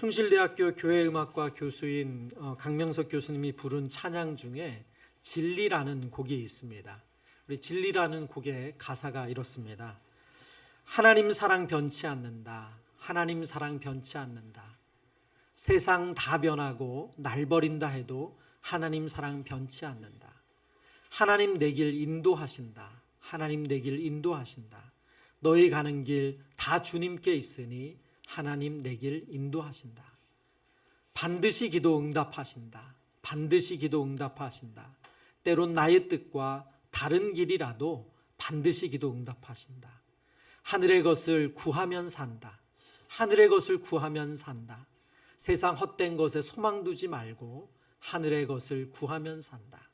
숭실대학교 교회음악과 교수인 강명석 교수님이 부른 찬양 중에 진리라는 곡이 있습니다. 우리 진리라는 곡의 가사가 이렇습니다. 하나님 사랑 변치 않는다. 하나님 사랑 변치 않는다. 세상 다 변하고 날 버린다 해도 하나님 사랑 변치 않는다. 하나님 내 길 인도하신다. 하나님 내 길 인도하신다. 너희 가는 길 다 주님께 있으니 하나님 내 길 인도하신다. 반드시 기도 응답하신다. 반드시 기도 응답하신다. 때론 나의 뜻과 다른 길이라도 반드시 기도 응답하신다. 하늘의 것을 구하면 산다. 하늘의 것을 구하면 산다. 세상 헛된 것에 소망 두지 말고 하늘의 것을 구하면 산다.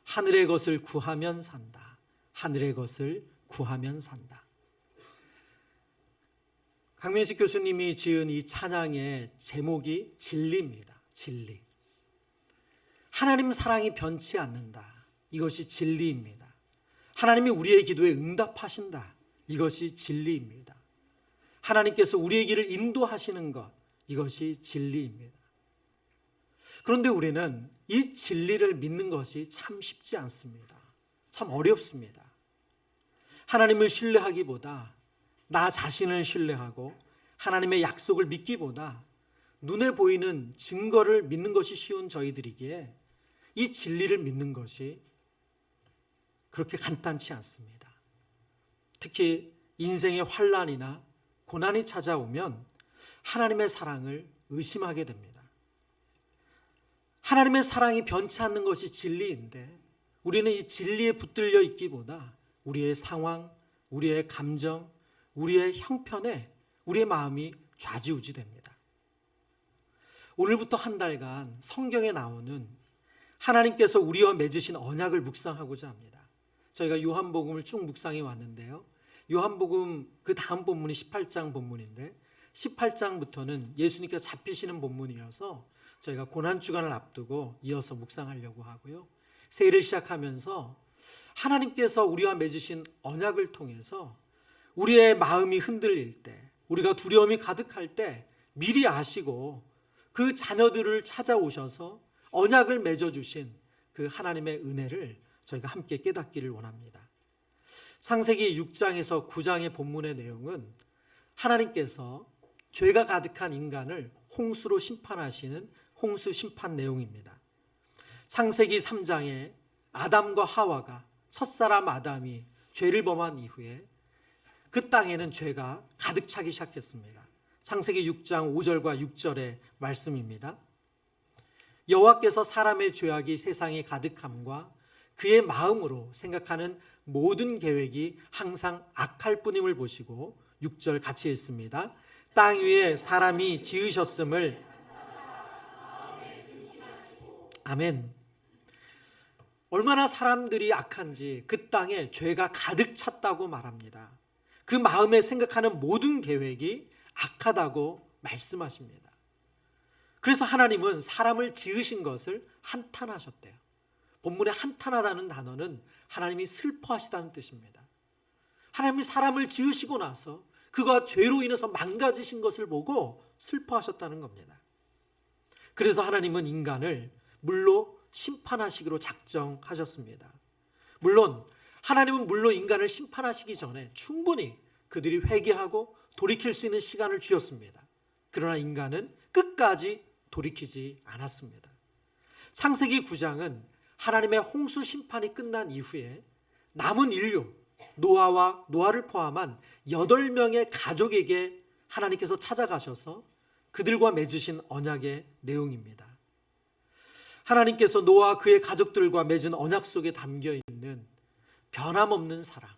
하늘의 것을 구하면 산다. 하늘의 것을 구하면 산다. 강민식 교수님이 지은 이 찬양의 제목이 진리입니다. 진리. 하나님 사랑이 변치 않는다. 이것이 진리입니다. 하나님이 우리의 기도에 응답하신다. 이것이 진리입니다. 하나님께서 우리의 길을 인도하시는 것, 이것이 진리입니다. 그런데 우리는 이 진리를 믿는 것이 참 쉽지 않습니다. 참 어렵습니다. 하나님을 신뢰하기보다 나 자신을 신뢰하고 하나님의 약속을 믿기보다 눈에 보이는 증거를 믿는 것이 쉬운 저희들이기에 이 진리를 믿는 것이 그렇게 간단치 않습니다. 특히 인생의 환난이나 고난이 찾아오면 하나님의 사랑을 의심하게 됩니다. 하나님의 사랑이 변치 않는 것이 진리인데 우리는 이 진리에 붙들려 있기보다 우리의 상황, 우리의 감정, 우리의 형편에 우리의 마음이 좌지우지됩니다. 오늘부터 한 달간 성경에 나오는 하나님께서 우리와 맺으신 언약을 묵상하고자 합니다. 저희가 요한복음을 쭉 묵상해 왔는데요. 요한복음 그 다음 본문이 18장 본문인데 18장부터는 예수님께서 잡히시는 본문이어서 저희가 고난주간을 앞두고 이어서 묵상하려고 하고요. 새해를 시작하면서 하나님께서 우리와 맺으신 언약을 통해서 우리의 마음이 흔들릴 때, 우리가 두려움이 가득할 때 미리 아시고 그 자녀들을 찾아오셔서 언약을 맺어주신 그 하나님의 은혜를 저희가 함께 깨닫기를 원합니다. 창세기 6장에서 9장의 본문의 내용은 하나님께서 죄가 가득한 인간을 홍수로 심판하시는 홍수 심판 내용입니다. 창세기 3장에 아담과 하와가 첫사람 아담이 죄를 범한 이후에 그 땅에는 죄가 가득 차기 시작했습니다. 창세기 6장 5절과 6절의 말씀입니다. 여호와께서 사람의 죄악이 세상에 가득함과 그의 마음으로 생각하는 모든 계획이 항상 악할 뿐임을 보시고 6절 같이 읽습니다. 땅 위에 사람이 지으셨음을 아멘. 얼마나 사람들이 악한지 그 땅에 죄가 가득 찼다고 말합니다. 그 마음에 생각하는 모든 계획이 악하다고 말씀하십니다. 그래서 하나님은 사람을 지으신 것을 한탄하셨대요. 본문에 한탄하다는 단어는 하나님이 슬퍼하시다는 뜻입니다. 하나님이 사람을 지으시고 나서 그가 죄로 인해서 망가지신 것을 보고 슬퍼하셨다는 겁니다. 그래서 하나님은 인간을 물로 심판하시기로 작정하셨습니다. 물론 하나님은 인간을 심판하시기 전에 충분히 그들이 회개하고 돌이킬 수 있는 시간을 주셨습니다. 그러나 인간은 끝까지 돌이키지 않았습니다. 창세기 9장은 하나님의 홍수 심판이 끝난 이후에 남은 인류, 노아를 포함한 8명의 가족에게 하나님께서 찾아가셔서 그들과 맺으신 언약의 내용입니다. 하나님께서 노아와 그의 가족들과 맺은 언약 속에 담겨있는 변함없는 사랑,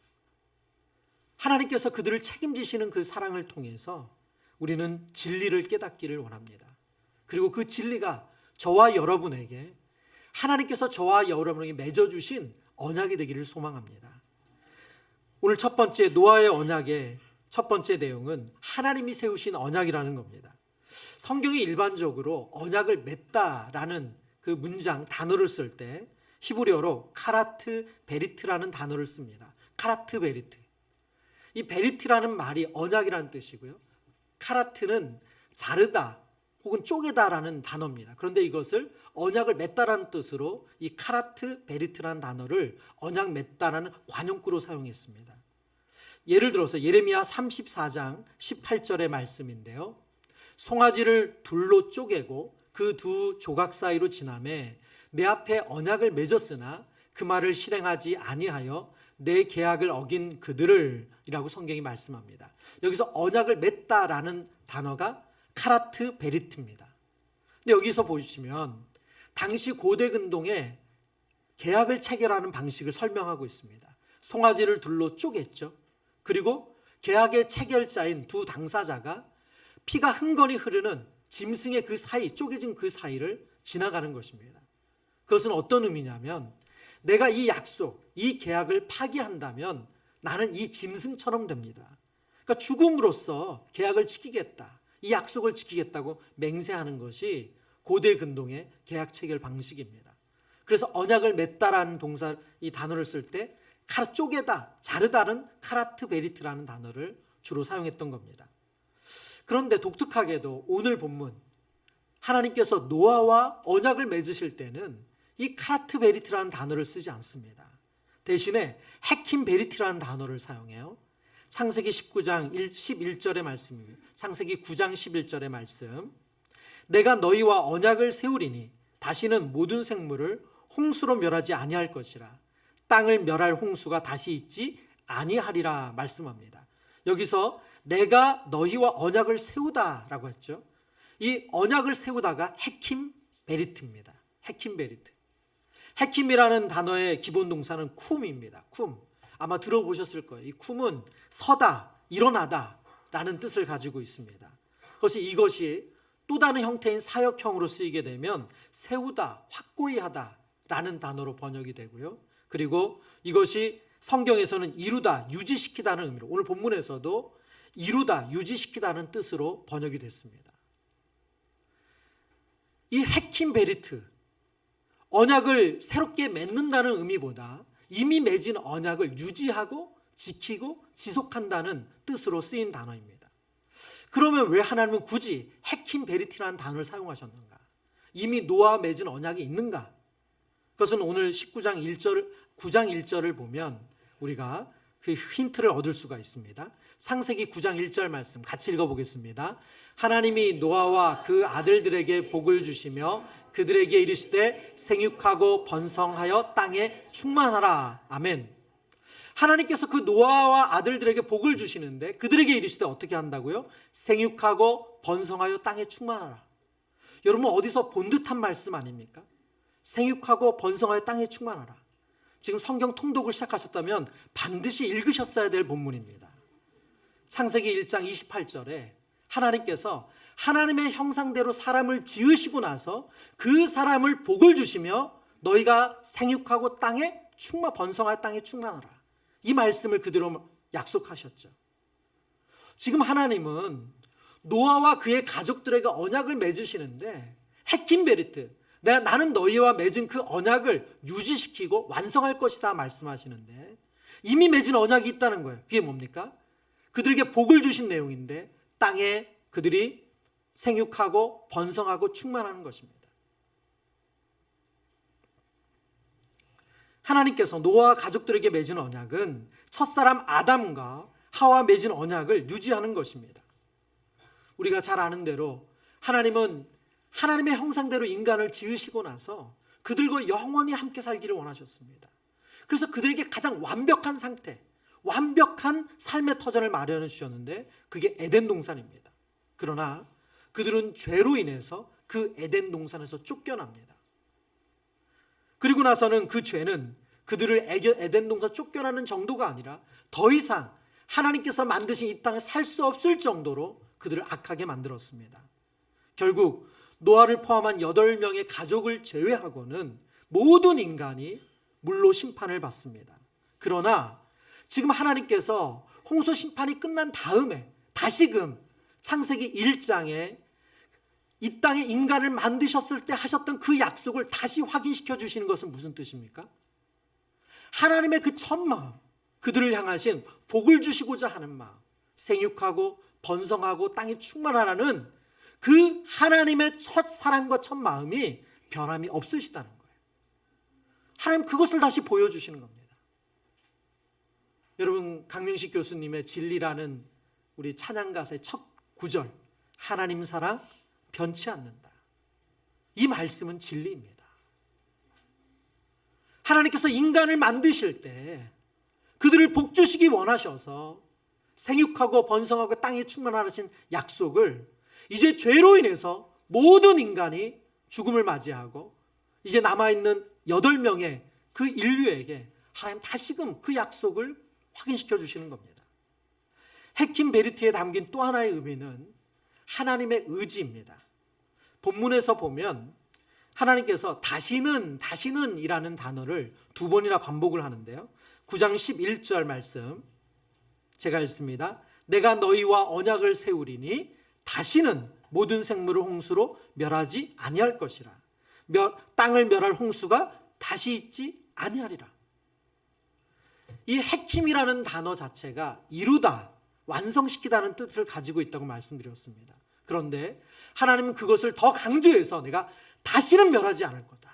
하나님께서 그들을 책임지시는 그 사랑을 통해서 우리는 진리를 깨닫기를 원합니다. 그리고 그 진리가 저와 여러분에게 하나님께서 저와 여러분에게 맺어주신 언약이 되기를 소망합니다. 오늘 첫 번째 노아의 언약의 첫 번째 내용은 하나님이 세우신 언약이라는 겁니다. 성경이 일반적으로 언약을 맺다라는 그 문장 단어를 쓸 때 히브리어로 카라트 베리트라는 단어를 씁니다. 카라트 베리트. 이 베리트라는 말이 언약이라는 뜻이고요. 카라트는 자르다 혹은 쪼개다라는 단어입니다. 그런데 이것을 언약을 맺다라는 뜻으로 이 카라트 베리트라는 단어를 언약 맺다라는 관용구로 사용했습니다. 예를 들어서 예레미야 34장 18절의 말씀인데요. 송아지를 둘로 쪼개고 그 두 조각 사이로 지나매 내 앞에 언약을 맺었으나 그 말을 실행하지 아니하여 내 계약을 어긴 그들을 이라고 성경이 말씀합니다. 여기서 언약을 맺다라는 단어가 카라트 베리트입니다. 근데 여기서 보시면 당시 고대 근동의 계약을 체결하는 방식을 설명하고 있습니다. 송아지를 둘로 쪼갰죠. 그리고 계약의 체결자인 두 당사자가 피가 흥건히 흐르는 짐승의 그 사이, 쪼개진 그 사이를 지나가는 것입니다. 그것은 어떤 의미냐면 내가 이 약속, 이 계약을 파기한다면 나는 이 짐승처럼 됩니다. 그러니까 죽음으로써 계약을 지키겠다, 이 약속을 지키겠다고 맹세하는 것이 고대 근동의 계약 체결 방식입니다. 그래서 언약을 맺다라는 동사, 이 단어를 쓸 때 쪼개다, 자르다는 카라트 베리트라는 단어를 주로 사용했던 겁니다. 그런데 독특하게도 오늘 본문 하나님께서 노아와 언약을 맺으실 때는 이 카라트 베리트라는 단어를 쓰지 않습니다. 대신에 헤킴 베리트라는 단어를 사용해요. 창세기 19장 11절의 말씀입니다. 창세기 9장 11절의 말씀. 내가 너희와 언약을 세우리니 다시는 모든 생물을 홍수로 멸하지 아니할 것이라. 땅을 멸할 홍수가 다시 있지 아니하리라 말씀합니다. 여기서 내가 너희와 언약을 세우다라고 했죠. 이 언약을 세우다가 헤킴 베리트입니다. 헤킴 베리트. 헤킴이라는 단어의 기본 동사는 쿰입니다. 쿰. 아마 들어보셨을 거예요. 이 쿰은 서다, 일어나다 라는 뜻을 가지고 있습니다. 이것이 또 다른 형태인 사역형으로 쓰이게 되면 세우다, 확고히 하다 라는 단어로 번역이 되고요. 그리고 이것이 성경에서는 이루다, 유지시키다는 의미로, 오늘 본문에서도 이루다, 유지시키다는 뜻으로 번역이 됐습니다. 이 헤킴 베리트, 언약을 새롭게 맺는다는 의미보다 이미 맺은 언약을 유지하고 지키고 지속한다는 뜻으로 쓰인 단어입니다. 그러면 왜 하나님은 굳이 헤킴 베리티라는 단어를 사용하셨는가? 이미 노아와 맺은 언약이 있는가? 그것은 오늘 9장 1절을 보면 우리가 그 힌트를 얻을 수가 있습니다. 창세기 9장 1절 말씀 같이 읽어보겠습니다. 하나님이 노아와 그 아들들에게 복을 주시며 그들에게 이르시되 생육하고 번성하여 땅에 충만하라. 아멘. 하나님께서 그 노아와 아들들에게 복을 주시는데 그들에게 이르시되 어떻게 한다고요? 생육하고 번성하여 땅에 충만하라. 여러분 어디서 본 듯한 말씀 아닙니까? 생육하고 번성하여 땅에 충만하라. 지금 성경 통독을 시작하셨다면 반드시 읽으셨어야 될 본문입니다. 창세기 1장 28절에 하나님께서 하나님의 형상대로 사람을 지으시고 나서 그 사람을 복을 주시며 너희가 생육하고 땅에 번성할 땅에 충만하라. 이 말씀을 그대로 약속하셨죠. 지금 하나님은 노아와 그의 가족들에게 언약을 맺으시는데 헤킴 베리트, 나는 너희와 맺은 그 언약을 유지시키고 완성할 것이다 말씀하시는데 이미 맺은 언약이 있다는 거예요. 그게 뭡니까? 그들에게 복을 주신 내용인데 땅에 그들이 생육하고 번성하고 충만하는 것입니다. 하나님께서 노아와 가족들에게 맺은 언약은 첫사람 아담과 하와 맺은 언약을 유지하는 것입니다. 우리가 잘 아는 대로 하나님은 하나님의 형상대로 인간을 지으시고 나서 그들과 영원히 함께 살기를 원하셨습니다. 그래서 그들에게 가장 완벽한 상태, 완벽한 삶의 터전을 마련해 주셨는데 그게 에덴 동산입니다. 그러나 그들은 죄로 인해서 그 에덴 동산에서 쫓겨납니다. 그리고 나서는 그 죄는 그들을 에덴 동산 쫓겨나는 정도가 아니라 더 이상 하나님께서 만드신 이 땅에 살 수 없을 정도로 그들을 악하게 만들었습니다. 결국 노아를 포함한 8명의 가족을 제외하고는 모든 인간이 물로 심판을 받습니다. 그러나 지금 하나님께서 홍수 심판이 끝난 다음에 다시금 창세기 1장에 이 땅에 인간을 만드셨을 때 하셨던 그 약속을 다시 확인시켜 주시는 것은 무슨 뜻입니까? 하나님의 그 첫 마음, 그들을 향하신 복을 주시고자 하는 마음, 생육하고 번성하고 땅에 충만하라는 그 하나님의 첫 사랑과 첫 마음이 변함이 없으시다는 거예요. 하나님 그것을 다시 보여주시는 겁니다. 여러분, 강명식 교수님의 진리라는 우리 찬양가사의 첫 구절, 하나님 사랑 변치 않는다. 이 말씀은 진리입니다. 하나님께서 인간을 만드실 때 그들을 복주시기 원하셔서 생육하고 번성하고 땅에 충만하신 약속을 이제 죄로 인해서 모든 인간이 죽음을 맞이하고 이제 남아있는 8명의 그 인류에게 하나님 다시금 그 약속을 확인시켜 주시는 겁니다. 헤킴 베르트에 담긴 또 하나의 의미는 하나님의 의지입니다. 본문에서 보면 하나님께서 다시는 이라는 단어를 2번이나 반복을 하는데요. 9장 11절 말씀 제가 읽습니다. 내가 너희와 언약을 세우리니 다시는 모든 생물을 홍수로 멸하지 아니할 것이라. 땅을 멸할 홍수가 다시 있지 아니하리라. 이 헤킴이라는 단어 자체가 이루다, 완성시키다는 뜻을 가지고 있다고 말씀드렸습니다. 그런데 하나님은 그것을 더 강조해서 내가 다시는 멸하지 않을 거다,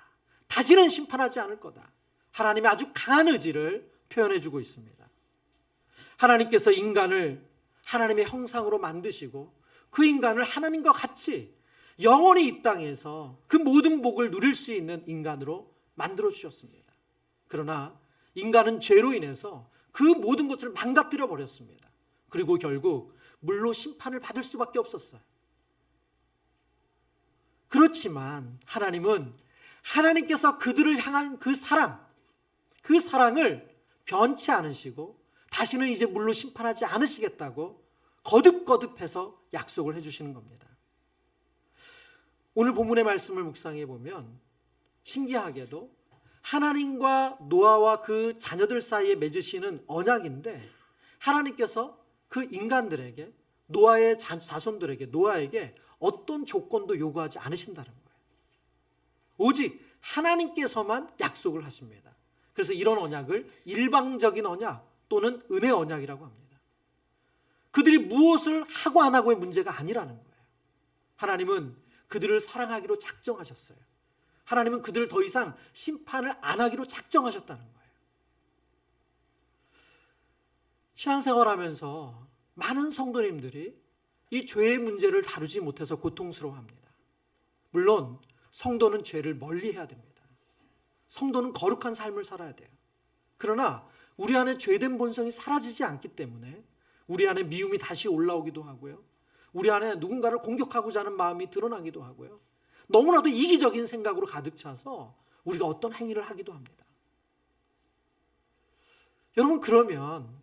다시는 심판하지 않을 거다, 하나님의 아주 강한 의지를 표현해 주고 있습니다. 하나님께서 인간을 하나님의 형상으로 만드시고 그 인간을 하나님과 같이 영원히 이 땅에서 그 모든 복을 누릴 수 있는 인간으로 만들어 주셨습니다. 그러나 인간은 죄로 인해서 그 모든 것들을 망가뜨려 버렸습니다. 그리고 결국 물로 심판을 받을 수밖에 없었어요. 그렇지만 하나님은 하나님께서 그들을 향한 그 사랑을 변치 않으시고 다시는 이제 물로 심판하지 않으시겠다고 거듭거듭해서 약속을 해주시는 겁니다. 오늘 본문의 말씀을 묵상해 보면 신기하게도 하나님과 노아와 그 자녀들 사이에 맺으시는 언약인데 하나님께서 그 인간들에게, 노아의 자손들에게, 노아에게 어떤 조건도 요구하지 않으신다는 거예요. 오직 하나님께서만 약속을 하십니다. 그래서 이런 언약을 일방적인 언약 또는 은혜 언약이라고 합니다. 그들이 무엇을 하고 안 하고의 문제가 아니라는 거예요. 하나님은 그들을 사랑하기로 작정하셨어요. 하나님은 그들을 더 이상 심판을 안 하기로 작정하셨다는 거예요. 신앙생활하면서 많은 성도님들이 이 죄의 문제를 다루지 못해서 고통스러워합니다. 물론 성도는 죄를 멀리해야 됩니다. 성도는 거룩한 삶을 살아야 돼요. 그러나 우리 안에 죄된 본성이 사라지지 않기 때문에 우리 안에 미움이 다시 올라오기도 하고요, 우리 안에 누군가를 공격하고자 하는 마음이 드러나기도 하고요, 너무나도 이기적인 생각으로 가득 차서 우리가 어떤 행위를 하기도 합니다. 여러분, 그러면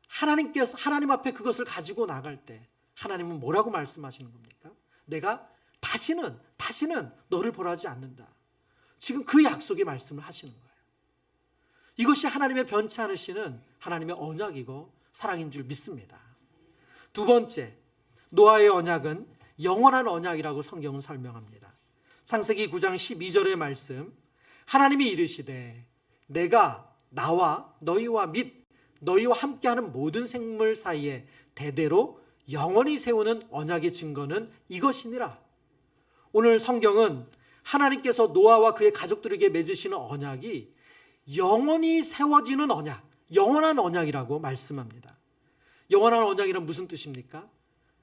하나님 앞에 그것을 가지고 나갈 때 하나님은 뭐라고 말씀하시는 겁니까? 내가 다시는 너를 벌하지 않는다. 지금 그 약속의 말씀을 하시는 거예요. 이것이 하나님의 변치 않으시는 하나님의 언약이고 사랑인 줄 믿습니다. 두 번째, 노아의 언약은 영원한 언약이라고 성경은 설명합니다. 창세기 9장 12절의 말씀, 하나님이 이르시되 내가 나와 너희와 및 너희와 함께하는 모든 생물 사이에 대대로 영원히 세우는 언약의 증거는 이것이니라. 오늘 성경은 하나님께서 노아와 그의 가족들에게 맺으시는 언약이 영원히 세워지는 언약, 영원한 언약이라고 말씀합니다. 영원한 언약이란 무슨 뜻입니까?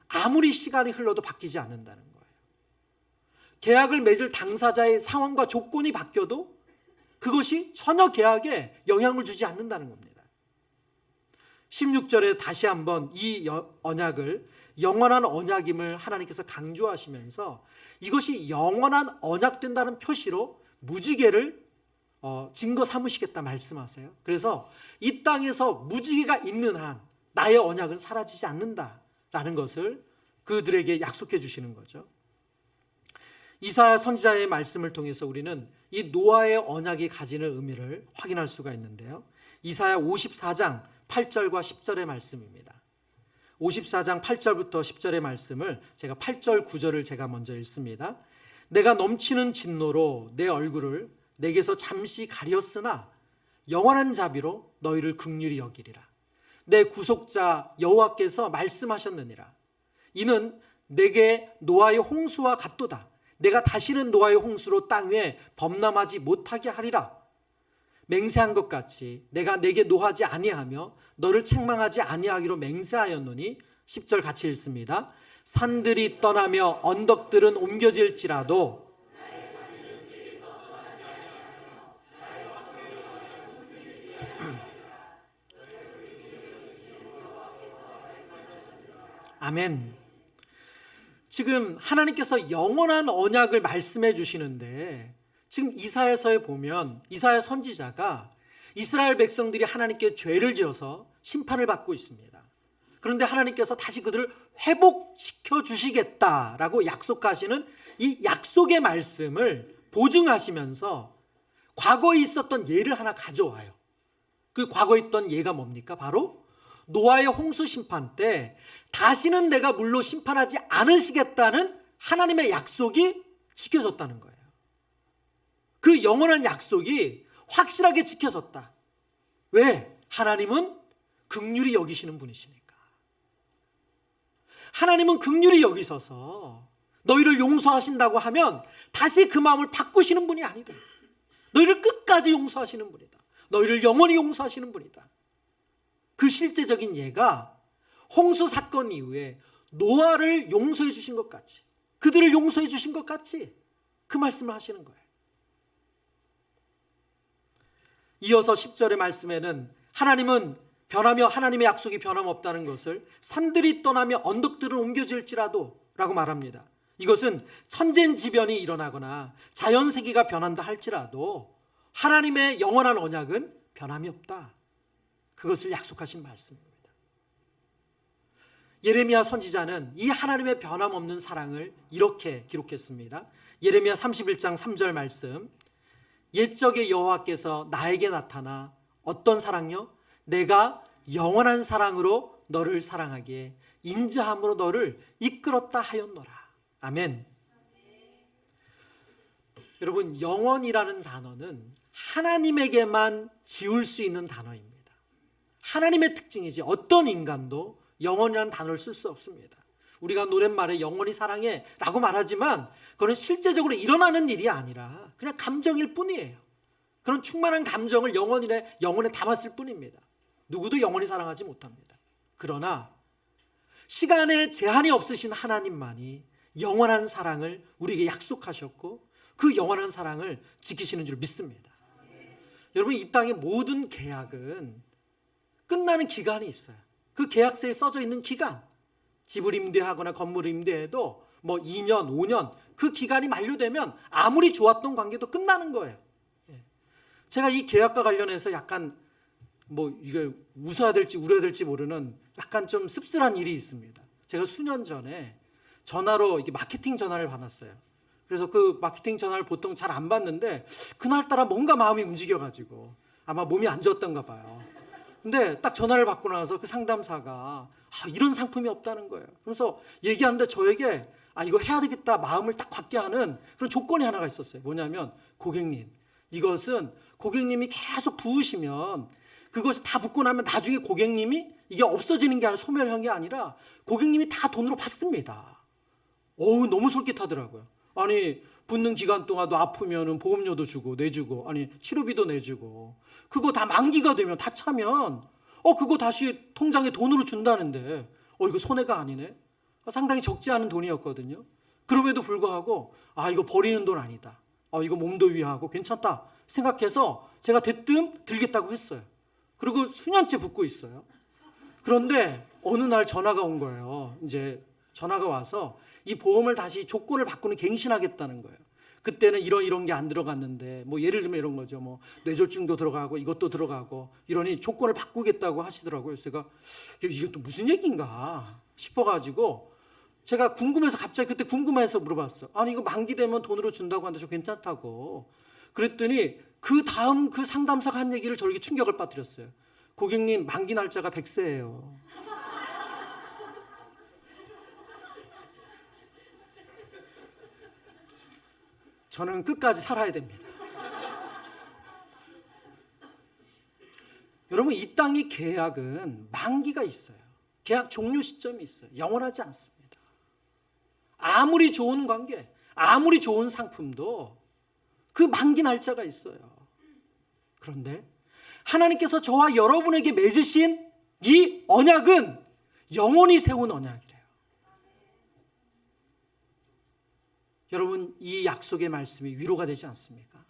아무리 시간이 흘러도 바뀌지 않는다는 거예요. 계약을 맺을 당사자의 상황과 조건이 바뀌어도 그것이 전혀 계약에 영향을 주지 않는다는 겁니다. 16절에 다시 한번 이 언약을 영원한 언약임을 하나님께서 강조하시면서 이것이 영원한 언약된다는 표시로 무지개를 증거 삼으시겠다 말씀하세요. 그래서 이 땅에서 무지개가 있는 한 나의 언약은 사라지지 않는다라는 것을 그들에게 약속해 주시는 거죠. 이사야 선지자의 말씀을 통해서 우리는 이 노아의 언약이 가지는 의미를 확인할 수가 있는데요. 이사야 54장 8절과 10절의 말씀입니다. 54장 8절부터 10절의 말씀을 제가 8절 9절을 제가 먼저 읽습니다. 내가 넘치는 진노로 내 얼굴을 내게서 잠시 가렸으나 영원한 자비로 너희를 긍휼히 여기리라. 내 구속자 여호와께서 말씀하셨느니라. 이는 내게 노아의 홍수와 같도다. 내가 다시는 노아의 홍수로 땅 위에 범람하지 못하게 하리라. 맹세한 것 같이 내가 내게 노하지 아니하며 너를 책망하지 아니하기로 맹세하였노니 10절 같이 읽습니다. 산들이 떠나며 언덕들은 옮겨질지라도 아멘. 지금 하나님께서 영원한 언약을 말씀해 주시는데 지금 이사야서에 보면 이사야 선지자가 이스라엘 백성들이 하나님께 죄를 지어서 심판을 받고 있습니다. 그런데 하나님께서 다시 그들을 회복시켜 주시겠다라고 약속하시는 이 약속의 말씀을 보증하시면서 과거에 있었던 예를 하나 가져와요. 그 과거에 있던 예가 뭡니까? 바로 노아의 홍수 심판 때 다시는 내가 물로 심판하지 않으시겠다는 하나님의 약속이 지켜졌다는 거예요. 그 영원한 약속이 확실하게 지켜졌다. 왜? 하나님은 긍휼히 여기시는 분이시니까. 하나님은 긍휼히 여기셔서 너희를 용서하신다고 하면 다시 그 마음을 바꾸시는 분이 아니다. 너희를 끝까지 용서하시는 분이다. 너희를 영원히 용서하시는 분이다. 그 실제적인 예가 홍수 사건 이후에 노아를 용서해 주신 것 같이, 그들을 용서해 주신 것 같이 그 말씀을 하시는 거예요. 이어서 10절의 말씀에는 하나님은 변하며 하나님의 약속이 변함없다는 것을 산들이 떠나며 언덕들은 옮겨질지라도 라고 말합니다. 이것은 천재지변이 일어나거나 자연세계가 변한다 할지라도 하나님의 영원한 언약은 변함이 없다. 그것을 약속하신 말씀입니다. 예레미야 선지자는 이 하나님의 변함없는 사랑을 이렇게 기록했습니다. 예레미야 31장 3절 말씀. 옛적의 여호와께서 나에게 나타나 어떤 사랑요? 내가 영원한 사랑으로 너를 사랑하기에 인자함으로 너를 이끌었다 하였노라. 아멘. 여러분, 영원이라는 단어는 하나님에게만 지을 수 있는 단어입니다. 하나님의 특징이지 어떤 인간도 영원이라는 단어를 쓸 수 없습니다. 우리가 노랫말에 영원히 사랑해 라고 말하지만 그건 실제적으로 일어나는 일이 아니라 그냥 감정일 뿐이에요. 그런 충만한 감정을 영혼에 담았을 뿐입니다. 누구도 영원히 사랑하지 못합니다. 그러나 시간에 제한이 없으신 하나님만이 영원한 사랑을 우리에게 약속하셨고 그 영원한 사랑을 지키시는 줄 믿습니다. 여러분, 이 땅의 모든 계약은 끝나는 기간이 있어요. 그 계약서에 써져 있는 기간, 집을 임대하거나 건물을 임대해도 뭐 2년, 5년 그 기간이 만료되면 아무리 좋았던 관계도 끝나는 거예요. 제가 이 계약과 관련해서 약간 뭐 이게 웃어야 될지 울어야 될지 모르는 약간 좀 씁쓸한 일이 있습니다. 제가 수년 전에 전화로 이게 마케팅 전화를 받았어요. 그래서 그 마케팅 전화를 보통 잘 안 받는데 그날따라 뭔가 마음이 움직여가지고 아마 몸이 안 좋았던가 봐요. 근데 딱 전화를 받고 나서 그 상담사가 이런 상품이 없다는 거예요. 그래서 얘기하는데 저에게 이거 해야 되겠다 마음을 딱 갖게 하는 그런 조건이 하나가 있었어요. 뭐냐면 고객님, 이것은 고객님이 계속 부으시면 그것이 다 붓고 나면 나중에 고객님이 이게 없어지는 게 아니라 소멸한 게 아니라 고객님이 다 돈으로 받습니다. 너무 솔깃하더라고요. 아니 붓는 기간 동안도 아프면은 보험료도 주고 내주고 치료비도 내주고 그거 다 만기가 되면 다 차면 그거 다시 통장에 돈으로 준다는데 이거 손해가 아니네. 상당히 적지 않은 돈이었거든요. 그럼에도 불구하고 이거 버리는 돈 아니다. 이거 몸도 위하고 괜찮다 생각해서 제가 대뜸 들겠다고 했어요. 그리고 수년째 붓고 있어요. 그런데 어느 날 전화가 온 거예요. 이제 전화가 와서 이 보험을 다시 조건을 바꾸는 갱신하겠다는 거예요. 그때는 이런 게 안 들어갔는데 뭐 예를 들면 이런 거죠. 뭐 뇌졸중도 들어가고 이것도 들어가고 이러니 조건을 바꾸겠다고 하시더라고요. 그래서 제가 이게 또 무슨 얘기인가 싶어가지고 제가 궁금해서 갑자기 그때 궁금해서 물어봤어요. 이거 만기 되면 돈으로 준다고 하는데 저 괜찮다고. 그랬더니 그 다음 그 상담사가 한 얘기를 저에게 충격을 빠뜨렸어요. 고객님, 만기 날짜가 100세예요. 저는 끝까지 살아야 됩니다. 여러분, 이 땅의 계약은 만기가 있어요. 계약 종료 시점이 있어요. 영원하지 않습니다. 아무리 좋은 관계, 아무리 좋은 상품도 그 만기 날짜가 있어요. 그런데 하나님께서 저와 여러분에게 맺으신 이 언약은 영원히 세운 언약이래요. 여러분, 이 약속의 말씀이 위로가 되지 않습니까?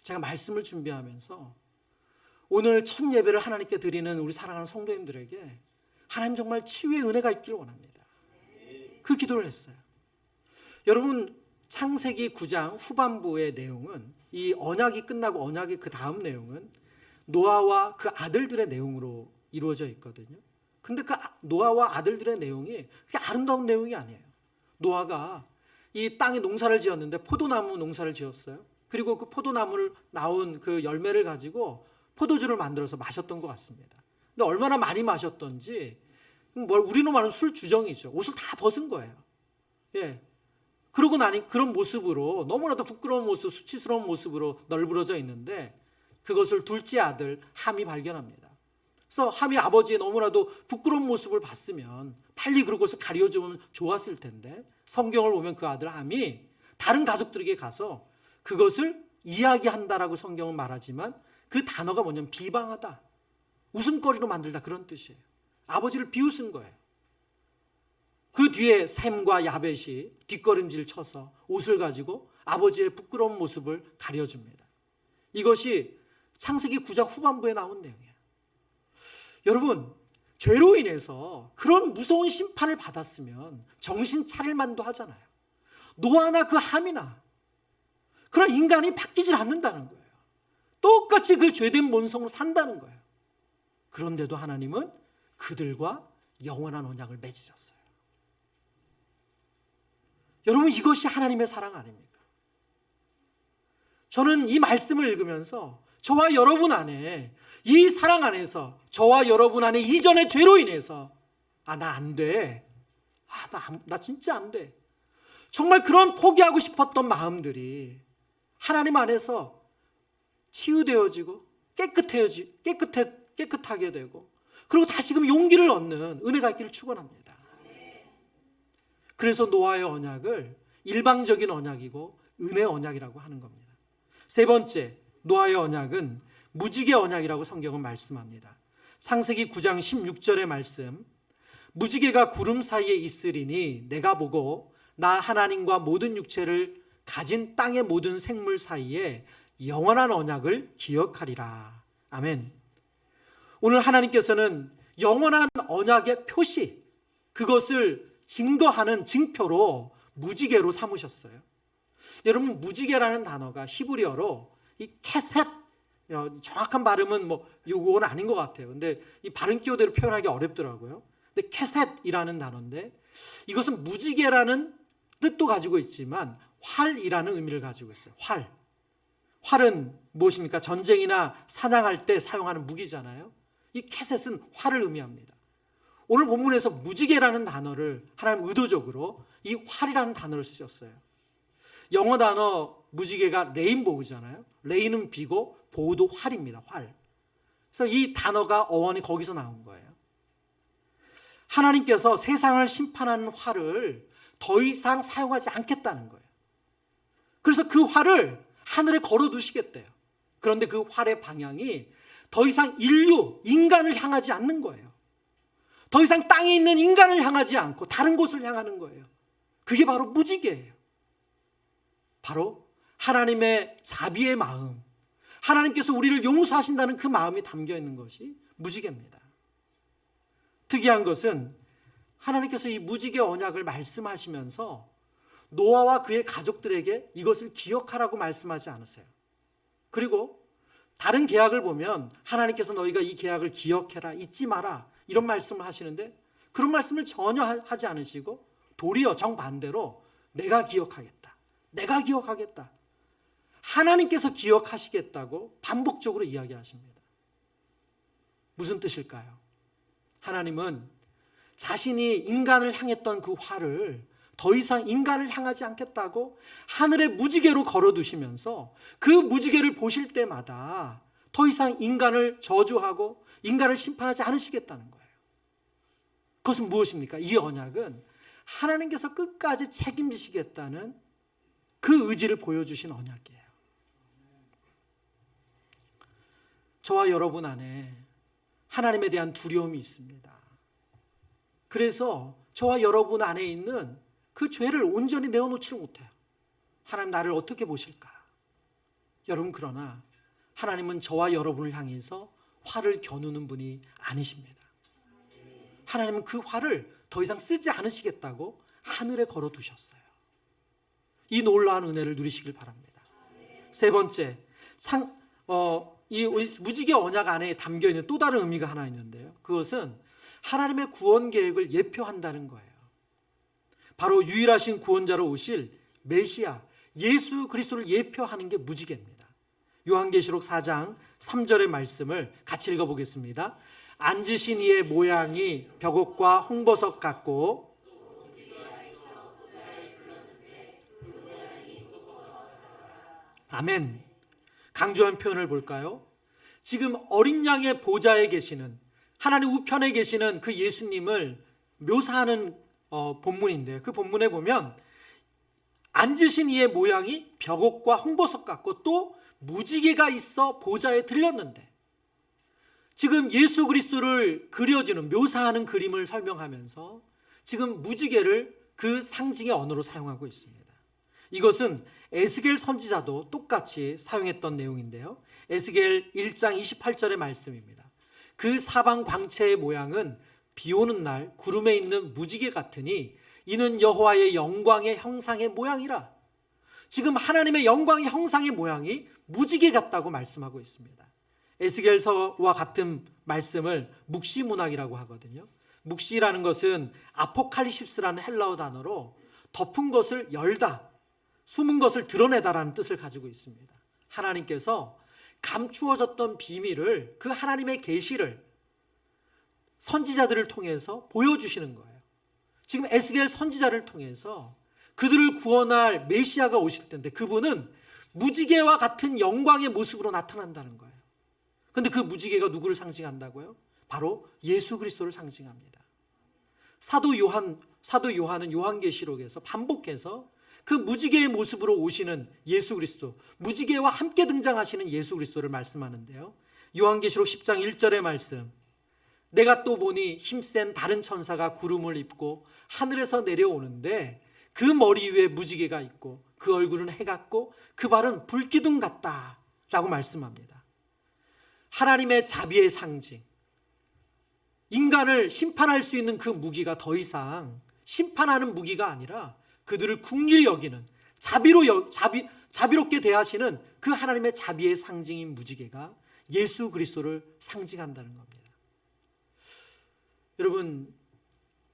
제가 말씀을 준비하면서 오늘 첫 예배를 하나님께 드리는 우리 사랑하는 성도님들에게 하나님 정말 치유의 은혜가 있기를 원합니다. 그 기도를 했어요. 여러분, 창세기 9장 후반부의 내용은, 이 언약이 끝나고 언약의 그 다음 내용은 노아와 그 아들들의 내용으로 이루어져 있거든요. 근데 그 노아와 아들들의 내용이 그렇게 아름다운 내용이 아니에요. 노아가 이 땅에 농사를 지었는데 포도나무 농사를 지었어요. 그리고 그 포도나무를 나온 그 열매를 가지고 포도주를 만들어서 마셨던 것 같습니다. 근데 얼마나 많이 마셨던지, 우리로 말하는 술 주정이죠. 옷을 다 벗은 거예요. 예. 그러고 나니 그런 모습으로, 너무나도 부끄러운 모습, 수치스러운 모습으로 널브러져 있는데 그것을 둘째 아들 함이 발견합니다. 그래서 함이 아버지의 너무나도 부끄러운 모습을 봤으면 빨리 그것을 가려주면 좋았을 텐데, 성경을 보면 그 아들 함이 다른 가족들에게 가서 그것을 이야기한다라고 성경은 말하지만 그 단어가 뭐냐면 비방하다, 웃음거리로 만들다, 그런 뜻이에요. 아버지를 비웃은 거예요. 그 뒤에 셈과 야벳이 뒷걸음질 쳐서 옷을 가지고 아버지의 부끄러운 모습을 가려줍니다. 이것이 창세기 9장 후반부에 나온 내용이에요. 여러분, 죄로 인해서 그런 무서운 심판을 받았으면 정신 차릴 만도 하잖아요. 노아나 그 함이나 그런 인간이 바뀌질 않는다는 거예요. 똑같이 그 죄된 본성으로 산다는 거예요. 그런데도 하나님은 그들과 영원한 언약을 맺으셨어요. 여러분, 이것이 하나님의 사랑 아닙니까? 저는 이 말씀을 읽으면서 저와 여러분 안에, 이 사랑 안에서 저와 여러분 안에 이전의 죄로 인해서 나 안 돼, 나 진짜 안 돼, 정말 그런 포기하고 싶었던 마음들이 하나님 안에서 치유되어지고 깨끗하게 되고, 그리고 다시금 용기를 얻는 은혜가 있기를 축원합니다. 그래서 노아의 언약을 일방적인 언약이고 은혜 언약이라고 하는 겁니다. 세 번째, 노아의 언약은 무지개 언약이라고 성경은 말씀합니다. 창세기 9장 16절의 말씀, 무지개가 구름 사이에 있으리니 내가 보고 나 하나님과 모든 육체를 가진 땅의 모든 생물 사이에 영원한 언약을 기억하리라. 아멘. 오늘 하나님께서는 영원한 언약의 표시, 그것을 증거하는 증표로 무지개로 삼으셨어요. 여러분, 무지개라는 단어가 히브리어로 이 캐셋, 정확한 발음은 요거는 아닌 것 같아요. 근데 이 발음 기호대로 표현하기 어렵더라고요. 근데 캐셋이라는 단어인데, 이것은 무지개라는 뜻도 가지고 있지만 활이라는 의미를 가지고 있어요. 활은 무엇입니까? 전쟁이나 사냥할 때 사용하는 무기잖아요. 이 캐셋은 활을 의미합니다. 오늘 본문에서 무지개라는 단어를 하나님 의도적으로 이 활이라는 단어를 쓰셨어요. 영어 단어 무지개가 레인보우잖아요. 레인은 비고 보우도 활입니다. 활. 그래서 이 단어가 어원이 거기서 나온 거예요. 하나님께서 세상을 심판하는 활을 더 이상 사용하지 않겠다는 거예요. 그래서 그 활을 하늘에 걸어두시겠대요. 그런데 그 활의 방향이 더 이상 인간을 향하지 않는 거예요. 더 이상 땅에 있는 인간을 향하지 않고 다른 곳을 향하는 거예요. 그게 바로 무지개예요. 바로 하나님의 자비의 마음, 하나님께서 우리를 용서하신다는 그 마음이 담겨 있는 것이 무지개입니다. 특이한 것은 하나님께서 이 무지개 언약을 말씀하시면서 노아와 그의 가족들에게 이것을 기억하라고 말씀하지 않으세요. 그리고 다른 계약을 보면 하나님께서 너희가 이 계약을 기억해라, 잊지 마라, 이런 말씀을 하시는데 그런 말씀을 전혀 하지 않으시고 도리어 정반대로 내가 기억하겠다, 내가 기억하겠다, 하나님께서 기억하시겠다고 반복적으로 이야기하십니다. 무슨 뜻일까요? 하나님은 자신이 인간을 향했던 그 활을 더 이상 인간을 향하지 않겠다고 하늘의 무지개로 걸어두시면서 그 무지개를 보실 때마다 더 이상 인간을 저주하고 인간을 심판하지 않으시겠다는 거예요. 그것은 무엇입니까? 이 언약은 하나님께서 끝까지 책임지시겠다는 그 의지를 보여주신 언약이에요. 저와 여러분 안에 하나님에 대한 두려움이 있습니다. 그래서 저와 여러분 안에 있는 그 죄를 온전히 내어놓지를 못해요. 하나님 나를 어떻게 보실까? 여러분, 그러나 하나님은 저와 여러분을 향해서 화를 겨누는 분이 아니십니다. 하나님은 그 화를 더 이상 쓰지 않으시겠다고 하늘에 걸어두셨어요. 이 놀라운 은혜를 누리시길 바랍니다. 세 번째, 이 무지개 언약 안에 담겨있는 또 다른 의미가 하나 있는데요. 그것은 하나님의 구원 계획을 예표한다는 거예요. 바로 유일하신 구원자로 오실 메시아 예수 그리스도를 예표하는 게 무지개입니다. 요한계시록 4장 3절의 말씀을 같이 읽어보겠습니다. 앉으신 이의 모양이 벽옥과 홍보석 같고 아멘. 강조한 표현을 볼까요? 지금 어린 양의 보좌에 계시는, 하나님 우편에 계시는 그 예수님을 묘사하는 본문인데, 그 본문에 보면 앉으신 이의 모양이 벽옥과 홍보석 같고 또 무지개가 있어 보좌에 들렸는데, 지금 예수 그리스도를 그려주는, 묘사하는 그림을 설명하면서 지금 무지개를 그 상징의 언어로 사용하고 있습니다. 이것은 에스겔 선지자도 똑같이 사용했던 내용인데요. 에스겔 1장 28절의 말씀입니다. 그 사방 광채의 모양은 비 오는 날 구름에 있는 무지개 같으니 이는 여호와의 영광의 형상의 모양이라. 지금 하나님의 영광의 형상의 모양이 무지개 같다고 말씀하고 있습니다. 에스겔서와 같은 말씀을 묵시문학이라고 하거든요. 묵시라는 것은 아포칼립시스라는 헬라어 단어로 덮은 것을 열다, 숨은 것을 드러내다라는 뜻을 가지고 있습니다. 하나님께서 감추어졌던 비밀을, 그 하나님의 계시를 선지자들을 통해서 보여주시는 거예요. 지금 에스겔 선지자를 통해서 그들을 구원할 메시아가 오실 텐데 그분은 무지개와 같은 영광의 모습으로 나타난다는 거예요. 그런데 그 무지개가 누구를 상징한다고요? 바로 예수 그리스도를 상징합니다. 사도 요한은 요한계시록에서 반복해서 그 무지개의 모습으로 오시는 예수 그리스도, 무지개와 함께 등장하시는 예수 그리스도를 말씀하는데요. 요한계시록 10장 1절의 말씀, 내가 또 보니 힘센 다른 천사가 구름을 입고 하늘에서 내려오는데 그 머리 위에 무지개가 있고 그 얼굴은 해 같고 그 발은 불기둥 같다 라고 말씀합니다. 하나님의 자비의 상징, 인간을 심판할 수 있는 그 무기가 더 이상 심판하는 무기가 아니라 그들을 긍휼히 여기는, 자비롭게 대하시는 그 하나님의 자비의 상징인 무지개가 예수 그리스도를 상징한다는 겁니다. 여러분,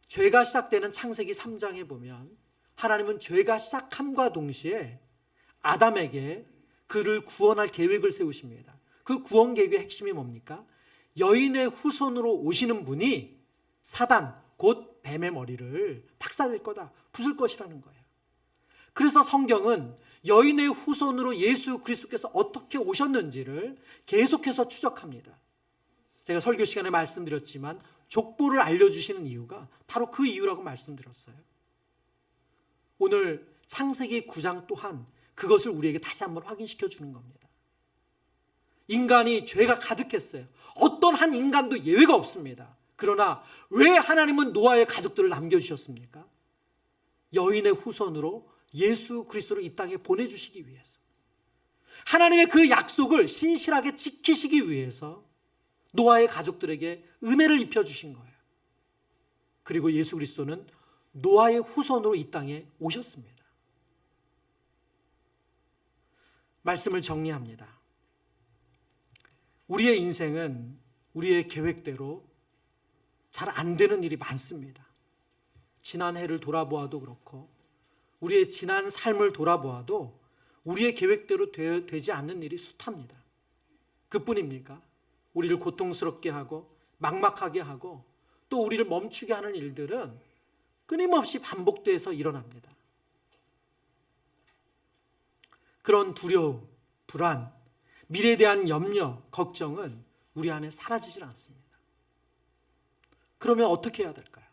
죄가 시작되는 창세기 3장에 보면 하나님은 죄가 시작함과 동시에 아담에게 그를 구원할 계획을 세우십니다. 그 구원 계획의 핵심이 뭡니까? 여인의 후손으로 오시는 분이 사단, 곧 뱀의 머리를 박살낼 거다, 부술 것이라는 거예요. 그래서 성경은 여인의 후손으로 예수 그리스도께서 어떻게 오셨는지를 계속해서 추적합니다. 제가 설교 시간에 말씀드렸지만 족보를 알려주시는 이유가 바로 그 이유라고 말씀드렸어요. 오늘 창세기 9장 또한 그것을 우리에게 다시 한번 확인시켜 주는 겁니다. 인간이 죄가 가득했어요. 어떤 한 인간도 예외가 없습니다. 그러나 왜 하나님은 노아의 가족들을 남겨주셨습니까? 여인의 후손으로 예수 그리스도를 이 땅에 보내주시기 위해서, 하나님의 그 약속을 신실하게 지키시기 위해서 노아의 가족들에게 은혜를 입혀주신 거예요. 그리고 예수 그리스도는 노아의 후손으로 이 땅에 오셨습니다. 말씀을 정리합니다. 우리의 인생은 우리의 계획대로 잘 안 되는 일이 많습니다. 지난 해를 돌아보아도 그렇고 우리의 지난 삶을 돌아보아도 우리의 계획대로 되지 않는 일이 숱합니다. 그뿐입니까? 우리를 고통스럽게 하고 막막하게 하고 또 우리를 멈추게 하는 일들은 끊임없이 반복돼서 일어납니다. 그런 두려움, 불안, 미래에 대한 염려, 걱정은 우리 안에 사라지질 않습니다. 그러면 어떻게 해야 될까요?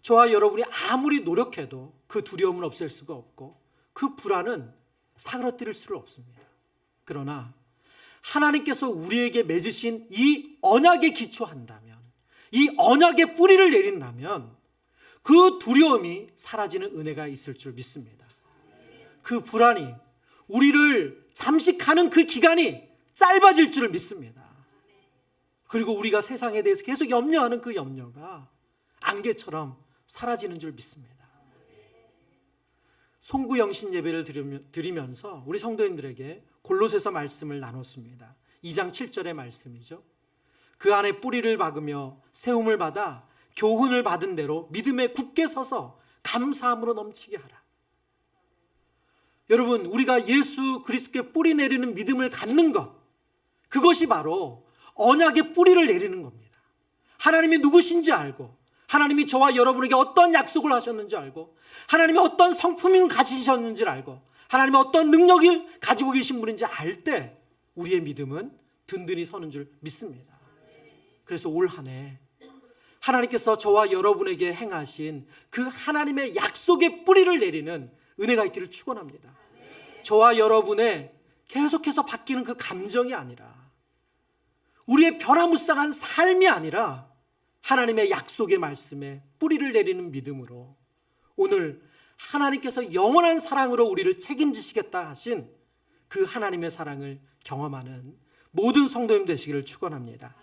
저와 여러분이 아무리 노력해도 그 두려움은 없앨 수가 없고 그 불안은 사그러뜨릴 수는 없습니다. 그러나 하나님께서 우리에게 맺으신 이 언약에 기초한다면, 이 언약의 뿌리를 내린다면 그 두려움이 사라지는 은혜가 있을 줄 믿습니다. 그 불안이 우리를 잠식하는 그 기간이 짧아질 줄을 믿습니다. 그리고 우리가 세상에 대해서 계속 염려하는 그 염려가 안개처럼 사라지는 줄 믿습니다. 송구영신 예배를 드리면서 우리 성도님들에게 골로새서 말씀을 나눴습니다. 2장 7절의 말씀이죠. 그 안에 뿌리를 박으며 세움을 받아 교훈을 받은 대로 믿음에 굳게 서서 감사함으로 넘치게 하라. 여러분, 우리가 예수 그리스도께 뿌리 내리는 믿음을 갖는 것, 그것이 바로 언약의 뿌리를 내리는 겁니다. 하나님이 누구신지 알고, 하나님이 저와 여러분에게 어떤 약속을 하셨는지 알고, 하나님이 어떤 성품을 가지셨는지 알고, 하나님이 어떤 능력을 가지고 계신 분인지 알 때 우리의 믿음은 든든히 서는 줄 믿습니다. 그래서 올 한 해 하나님께서 저와 여러분에게 행하신 그 하나님의 약속의 뿌리를 내리는 은혜가 있기를 축원합니다. 저와 여러분의 계속해서 바뀌는 그 감정이 아니라, 우리의 변화무쌍한 삶이 아니라 하나님의 약속의 말씀에 뿌리를 내리는 믿음으로 오늘 하나님께서 영원한 사랑으로 우리를 책임지시겠다 하신 그 하나님의 사랑을 경험하는 모든 성도님 되시기를 축원합니다.